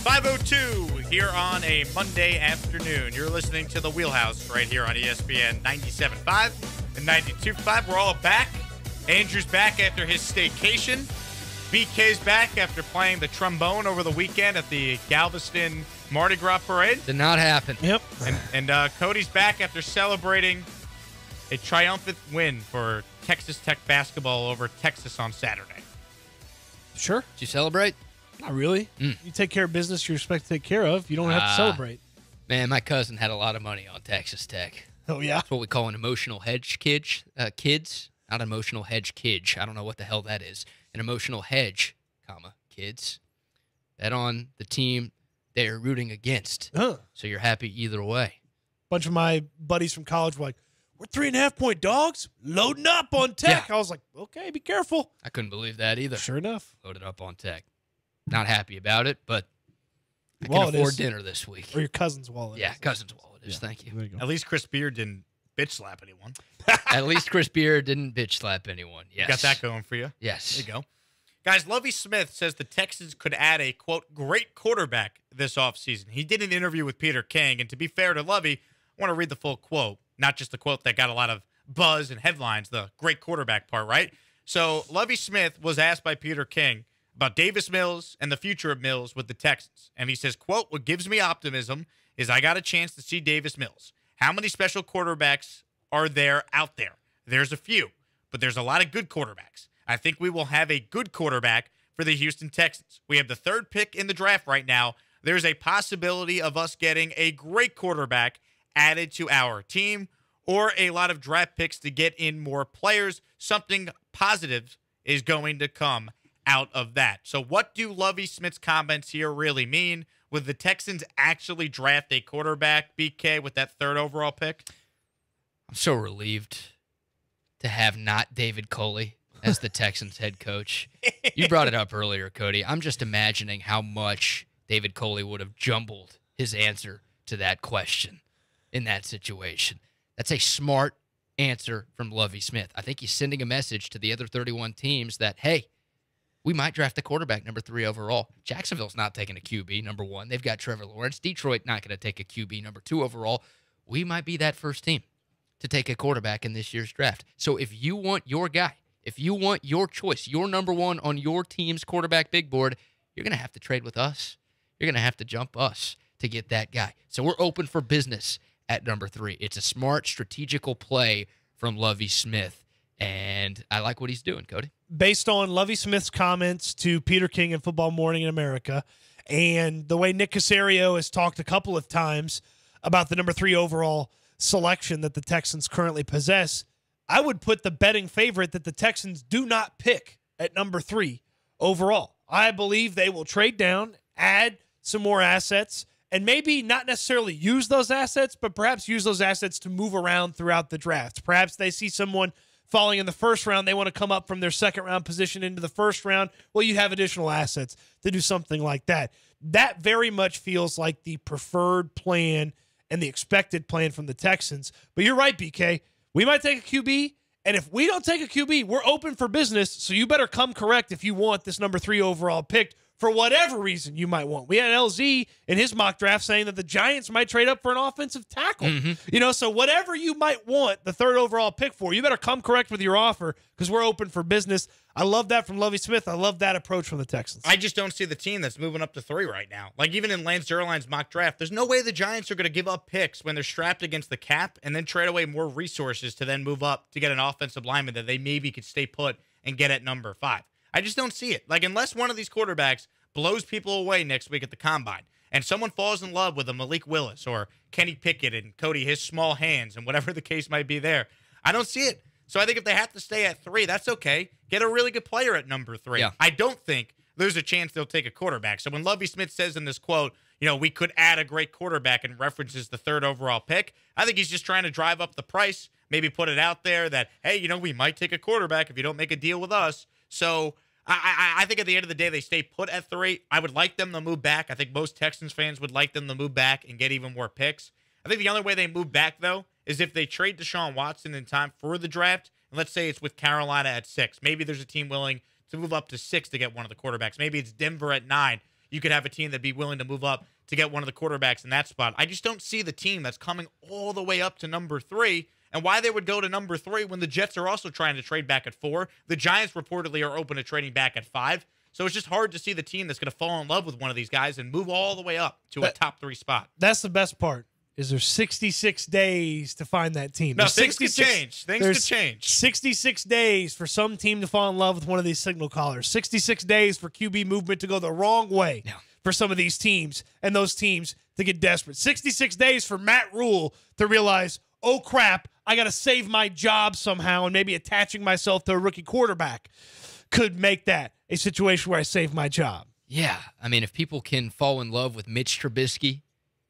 5:02 here on a Monday afternoon. You're listening to the Wheelhouse right here on ESPN 97.5 and 92.5. We're all back. Andrew's back after his staycation. BK's back after playing the trombone over the weekend at the Galveston Mardi Gras Parade. Did not happen. Yep. And Cody's back after celebrating a triumphant win for Texas Tech basketball over Texas on Saturday. Sure. Did you celebrate? Not really. You take care of business you expect to take care of. You don't have to celebrate. Man, my cousin had a lot of money on Texas Tech. Oh, yeah? That's what we call an emotional hedge kids. Not emotional hedge kids. I don't know what the hell that is. An emotional hedge, kids. Bet on the team they're rooting against. So you're happy either way. A bunch of my buddies from college were like, we're 3.5-point dogs loading up on Tech. Yeah. I was like, okay, be careful. I couldn't believe that either. Sure enough. Loaded up on Tech. Not happy about it, but I can Wallet afford is. dinner this week. Or your cousin's wallet. Yeah, is. cousin's wallet is. Thank you. There you go. At least Chris Beard didn't bitch slap anyone. At least Chris Beard didn't bitch slap anyone. Yes. Got that going for you. Yes. There you go. Guys, Lovie Smith says the Texans could add a, quote, great quarterback this offseason. He did an interview with Peter King, and to be fair to Lovie, I want to read the full quote, not just the quote that got a lot of buzz and headlines, the great quarterback part, right? So Lovie Smith was asked by Peter King about Davis Mills and the future of Mills with the Texans. And he says, quote, what gives me optimism is I got a chance to see Davis Mills. How many special quarterbacks are there out there? There's a few, but there's a lot of good quarterbacks. I think we will have a good quarterback for the Houston Texans. We have the third pick in the draft right now. There's a possibility of us getting a great quarterback added to our team or a lot of draft picks to get in more players. Something positive is going to come out of that. So what do Lovie Smith's comments here really mean? Would the Texans actually draft a quarterback, BK, with that third overall pick? I'm so relieved to have not David Coley as the Texans head coach. You brought it up earlier, Cody. I'm just imagining how much David Coley would have jumbled his answer to that question in that situation. That's a smart answer from Lovie Smith. I think he's sending a message to the other 31 teams that, hey, we might draft a quarterback number 3 overall. Jacksonville's not taking a QB number 1. They've got Trevor Lawrence. Detroit not going to take a QB number 2 overall. We might be that first team to take a quarterback in this year's draft. So if you want your guy, if you want your choice, your number 1 on your team's quarterback big board, you're going to have to trade with us. You're going to have to jump us to get that guy. So we're open for business at number 3. It's a smart, strategical play from Lovie Smith, and I like what he's doing, Cody. Based on Lovie Smith's comments to Peter King in Football Morning in America and the way Nick Caserio has talked a couple of times about the number 3 overall selection that the Texans currently possess, I would put the betting favorite that the Texans do not pick at number 3 overall. I believe they will trade down, add some more assets, and maybe not necessarily use those assets, but perhaps use those assets to move around throughout the draft. Perhaps they see someone falling in the first round. They want to come up from their second round position into the first round. Well, you have additional assets to do something like that. That very much feels like the preferred plan and the expected plan from the Texans. But you're right, BK. We might take a QB, and if we don't take a QB, we're open for business, so you better come correct if you want this number 3 overall pick for whatever reason you might want. We had LZ in his mock draft saying that the Giants might trade up for an offensive tackle. So whatever you might want the 3rd overall pick for, you better come correct with your offer because we're open for business. I love that from Lovie Smith. I love that approach from the Texans. I just don't see the team that's moving up to 3 right now. Like, even in Lance Zierlein's mock draft, there's no way the Giants are going to give up picks when they're strapped against the cap and then trade away more resources to then move up to get an offensive lineman that they maybe could stay put and get at number 5. I just don't see it. Like, unless one of these quarterbacks blows people away next week at the Combine and someone falls in love with a Malik Willis or Kenny Pickett and Cody, his small hands and whatever the case might be there, I don't see it. So I think if they have to stay at 3, that's okay. Get a really good player at number 3. Yeah. I don't think there's a chance they'll take a quarterback. So when Lovie Smith says in this quote, we could add a great quarterback and references the 3rd overall pick, I think he's just trying to drive up the price, maybe put it out there that, hey, we might take a quarterback if you don't make a deal with us. So I think at the end of the day, they stay put at 3. I would like them to move back. I think most Texans fans would like them to move back and get even more picks. I think the only way they move back, though, is if they trade Deshaun Watson in time for the draft, and let's say it's with Carolina at 6. Maybe there's a team willing to move up to 6 to get one of the quarterbacks. Maybe it's Denver at 9. you could have a team that'd be willing to move up to get one of the quarterbacks in that spot. I just don't see the team that's coming all the way up to number 3 and why they would go to number 3 when the Jets are also trying to trade back at 4. The Giants reportedly are open to trading back at 5. So it's just hard to see the team that's going to fall in love with one of these guys and move all the way up to a top 3 spot. That's the best part. Is there 66 days to find that team? No, things could change. Things could change. 66 days for some team to fall in love with one of these signal callers. 66 days for QB movement to go the wrong way for some of these teams and those teams to get desperate. 66 days for Matt Rule to realize, oh, crap, I got to save my job somehow, and maybe attaching myself to a rookie quarterback could make that a situation where I save my job. Yeah. I mean, if people can fall in love with Mitch Trubisky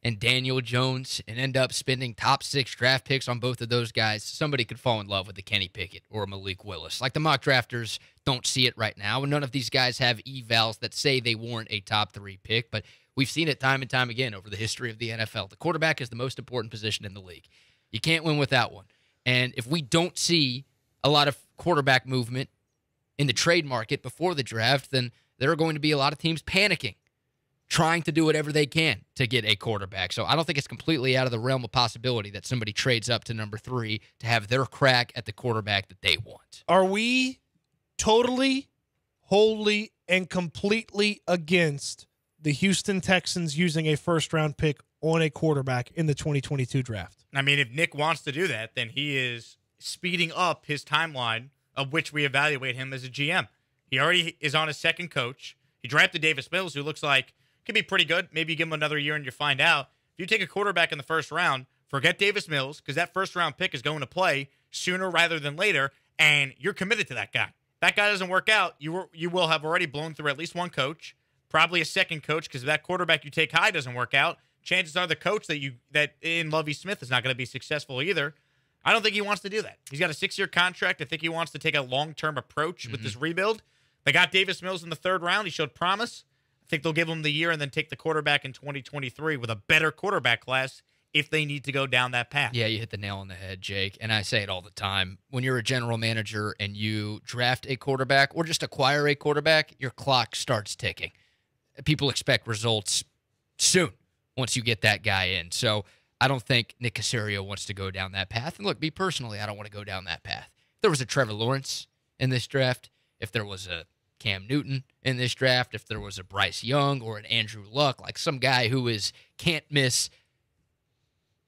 and Daniel Jones and end up spending top 6 draft picks on both of those guys, somebody could fall in love with a Kenny Pickett or a Malik Willis. Like, the mock drafters don't see it right now, and none of these guys have evals that say they warrant a top 3 pick, but we've seen it time and time again over the history of the NFL. The quarterback is the most important position in the league. You can't win without one. And if we don't see a lot of quarterback movement in the trade market before the draft, then there are going to be a lot of teams panicking, trying to do whatever they can to get a quarterback. So I don't think it's completely out of the realm of possibility that somebody trades up to number 3 to have their crack at the quarterback that they want. Are we totally, wholly, and completely against the Houston Texans using a first-round pick on a quarterback in the 2022 draft? I mean, if Nick wants to do that, then he is speeding up his timeline of which we evaluate him as a GM. He already is on his second coach. He drafted Davis Mills, who looks like could be pretty good. Maybe you give him another year and you find out. If you take a quarterback in the first round, forget Davis Mills, because that first-round pick is going to play sooner rather than later, and you're committed to that guy. That guy doesn't work out, you will have already blown through at least one coach, probably a second coach, because if that quarterback you take high doesn't work out, chances are the coach that in Lovie Smith is not going to be successful either. I don't think he wants to do that. He's got a 6-year contract. I think he wants to take a long-term approach with this rebuild. They got Davis Mills in the 3rd round. He showed promise. I think they'll give him the year and then take the quarterback in 2023 with a better quarterback class if they need to go down that path. Yeah, you hit the nail on the head, Jake. And I say it all the time. When you're a general manager and you draft a quarterback or just acquire a quarterback, your clock starts ticking. People expect results soon once you get that guy in. So I don't think Nick Caserio wants to go down that path. And look, me personally, I don't want to go down that path. If there was a Trevor Lawrence in this draft, if there was a Cam Newton in this draft, if there was a Bryce Young or an Andrew Luck, like some guy who is can't miss,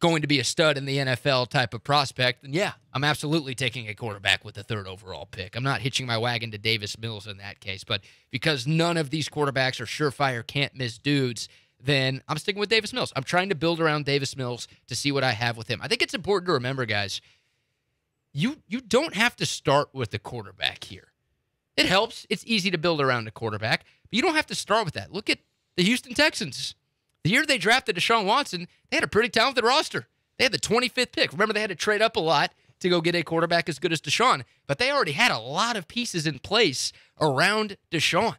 going to be a stud in the NFL type of prospect, then yeah, I'm absolutely taking a quarterback with the 3rd overall pick. I'm not hitching my wagon to Davis Mills in that case, but because none of these quarterbacks are surefire can't miss dudes, then I'm sticking with Davis Mills. I'm trying to build around Davis Mills to see what I have with him. I think it's important to remember, guys, you don't have to start with the quarterback here. It helps. It's easy to build around a quarterback, but you don't have to start with that. Look at the Houston Texans. The year they drafted Deshaun Watson, they had a pretty talented roster. They had the 25th pick. Remember, they had to trade up a lot to go get a quarterback as good as Deshaun, but they already had a lot of pieces in place around Deshaun.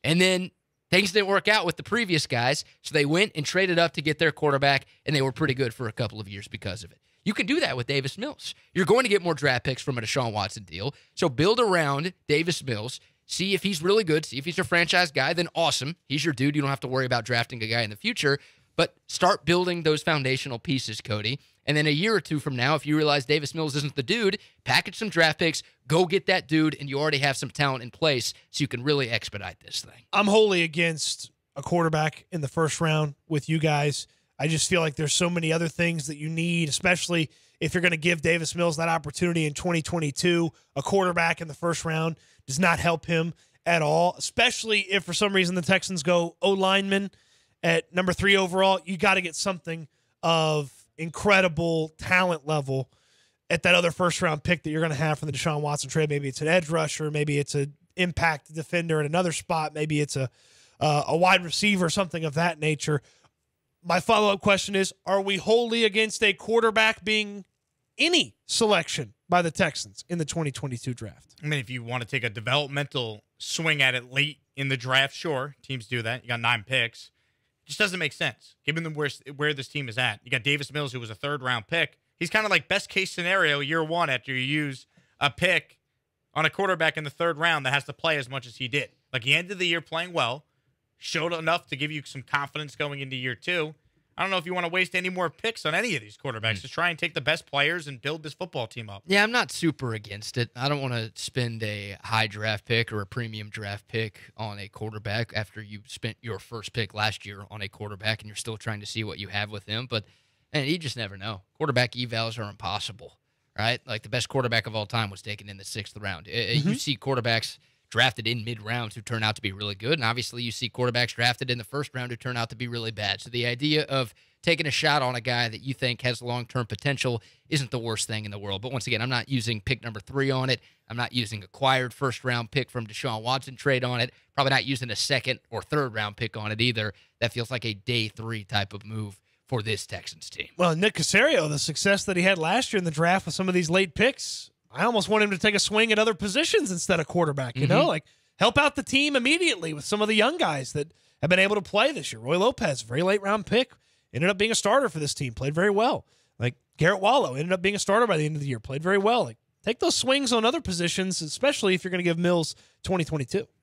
And then things didn't work out with the previous guys, so they went and traded up to get their quarterback, and they were pretty good for a couple of years because of it. You can do that with Davis Mills. You're going to get more draft picks from a Deshaun Watson deal, so build around Davis Mills. See if he's really good. See if he's a franchise guy, then awesome. He's your dude. You don't have to worry about drafting a guy in the future. But start building those foundational pieces, Cody. And then a year or two from now, if you realize Davis Mills isn't the dude, package some draft picks, go get that dude, and you already have some talent in place so you can really expedite this thing. I'm wholly against a quarterback in the first round with you guys. I just feel like there's so many other things that you need, especially if you're going to give Davis Mills that opportunity in 2022. A quarterback in the first round does not help him at all, especially if for some reason the Texans go O-lineman at number 3 overall. You got to get something of incredible talent level at that other first-round pick that you're going to have from the Deshaun Watson trade. Maybe it's an edge rusher. Maybe it's an impact defender at another spot. Maybe it's a wide receiver, something of that nature. My follow-up question is, are we wholly against a quarterback being any selection by the Texans in the 2022 draft? I mean, if you want to take a developmental swing at it late in the draft, sure, teams do that. You got 9 picks. It just doesn't make sense, given where this team is at. You got Davis Mills, who was a 3rd-round pick. He's kind of like best-case scenario year 1 after you use a pick on a quarterback in the 3rd round that has to play as much as he did. Like, he ended the year playing well, showed enough to give you some confidence going into year 2. I don't know if you want to waste any more picks on any of these quarterbacks. Just try and take the best players and build this football team up. Yeah, I'm not super against it. I don't want to spend a high draft pick or a premium draft pick on a quarterback after you spent your first pick last year on a quarterback and you're still trying to see what you have with him. But and you just never know. Quarterback evals are impossible, right? Like the best quarterback of all time was taken in the 6th round. You see quarterbacks drafted in mid-rounds who turn out to be really good, and obviously you see quarterbacks drafted in the 1st round who turn out to be really bad. So the idea of taking a shot on a guy that you think has long-term potential isn't the worst thing in the world. But once again, I'm not using pick number 3 on it. I'm not using acquired 1st-round pick from Deshaun Watson trade on it. Probably not using a 2nd or 3rd-round pick on it either. That feels like a day 3 type of move for this Texans team. Well, Nick Caserio, the success that he had last year in the draft with some of these late picks, I almost want him to take a swing at other positions instead of quarterback, you know? Like, help out the team immediately with some of the young guys that have been able to play this year. Roy Lopez, very late round pick, ended up being a starter for this team, played very well. Like Garrett Wallow ended up being a starter by the end of the year, played very well. Like take those swings on other positions, especially if you're going to give Mills 2022.